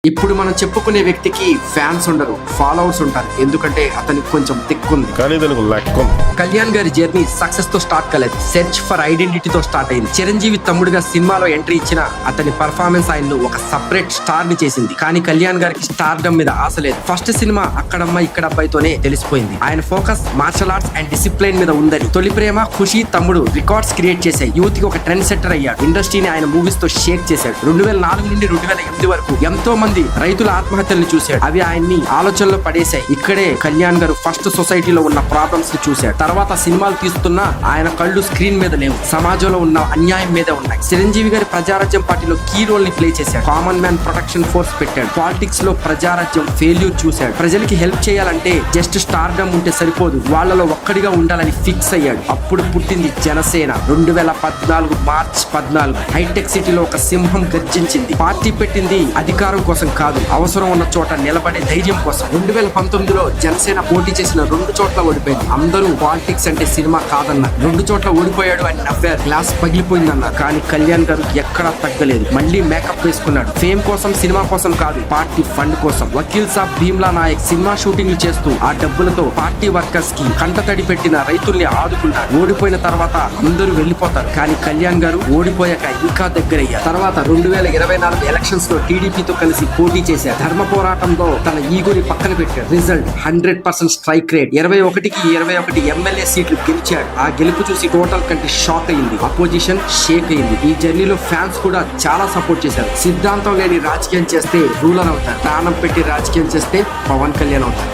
ఇప్పుడు మనం చెప్పుకునే వ్యక్తికి ఫ్యాన్స్ ఉండరు, ఫాలోవర్స్ ఉంటారు. ఎందుకంటే అతనికి కొంచెం దిక్కుంది. కానీ దానికి లెక్క ఉంది. కళ్యాణ్ గారి జర్నీ సక్సెస్ తో స్టార్ట్ కాలేదు, సెర్చ్ ఫర్ ఐడెంటిటీతో స్టార్ట్ అయింది. చిరంజీవి తమ్ముడుగా సినిమాలో ఎంట్రీ ఇచ్చిన అతని పర్ఫార్మెన్స్ ఆయన్ను ఒక సపరేట్ స్టార్ ని చేసింది. కానీ కళ్యాణ్ గారికి స్టార్డమ్ మీద ఆశ లేదు. ఫస్ట్ సినిమా అక్కడమ్మ ఇక్కడ అబ్బాయితోనే తెలిసిపోయింది. ఆయన focus martial arts and discipline మీద ఉందని. తొలి ప్రేమ, ఖుషి, తమ్ముడు రికార్డ్స్ క్రియేట్ చేశాయి. యూత్ కి ఒక ట్రెండ్ సెట్టర్ అయ్యాడు. ఇండస్ట్రీని ఆయన మూవీస్ తో షేక్ చేశాడు. 2004 నుండి 2008 వరకు ఎంతో మంది రైతుల ఆత్మహత్యలను చూశాడు. అవి ఆయన్ని ఆలోచనలో పడేశాయి. ఇక్కడే కళ్యాణ్ గారు ఫస్ట్ సొసైటీలో ఉన్న ప్రాబ్లమ్స్ ని చూశాడు. తర్వాత సినిమాలు తీస్తున్నా ఆయన కళ్ళు స్క్రీన్ మీద లేవు, సమాజంలో ఉన్న అన్యాయం మీద ఉన్నాయి. చిరంజీవి గారి ప్రజారాజ్యం పార్టీలో కీ రోల్ ని ప్లే చేశాడు. కామన్ మ్యాన్ ప్రొటెక్షన్ ఫోర్స్ పెట్టాడు. పాలిటిక్స్ లో ప్రజారాజ్యం ఫెయిల్యూర్ చూశాడు. ప్రజలకి హెల్ప్ చేయాలంటే జస్ట్ స్టార్డమ్ ఉంటే సరిపోదు, వాళ్ళలో ఒక్కడిగా ఉండాలని ఫిక్స్ అయ్యాడు. అప్పుడు పుట్టింది జనసేన. 2014 మార్చ్ 14 హైటెక్ సిటీలో ఒక సింహం గర్జించింది. పార్టీ పెట్టింది అధికారం కోసం కాదు, అవసరం ఉన్న చోట నిలబడే ధైర్యం కోసం. 2019లో జనసేన పోటీ చేసిన 2 చోట్ల ఓడిపోయింది. అందరూ పాలిటిక్స్ అంటే సినిమా కాదన్నారు. 2 చోట్ల ఓడిపోయాడు అని నవ్వారు. గ్లాస్ పగిలిపోయిందన్నారు. కానీ కళ్యాణ్ గారు ఎక్కడా తగ్గలేదు. మళ్ళీ మేకప్ వేసుకున్నాడు. ఫేమ్ కోసం, సినిమా కోసం కాదు, పార్టీ ఫండ్ కోసం. వకీల్ సాబ్, భీమ్లా నాయక్ సినిమా షూటింగ్లు చేస్తూ ఆ డబ్బులతో పార్టీ వర్కర్స్ కి కంటతడి పెట్టిన రైతుల్ని ఆదుకున్నారు. ఓడిపోయిన తర్వాత అందరూ వెళ్లిపోతారు, కానీ కళ్యాణ్ గారు ఓడిపోయాక ఇంకా దగ్గరయ్యారు. తర్వాత 2024 ఎలక్షన్స్ లో టీడీపీతో కలిసి పోటీ చేశారు. ధర్మ పోరాటంలో తన ఈగోని పక్కన పెట్టాడు. Result 100% strike rate. 21కి 21 ఎమ్మెల్యే సీట్లు గెలిచాడు. ఆ గెలుపు చూసి టోటల్ కంటే షాక్ అయింది. అపోజిషన్ షేక్ అయింది. ఈ జర్నీలో ఫ్యాన్స్ కూడా చాలా సపోర్ట్ చేశారు. సిద్ధాంతం లేని రాజకీయం చేస్తే రూలర్ అవుతారు, ప్రాణం పెట్టి రాజకీయం చేస్తే పవన్ కళ్యాణ్ అవుతారు.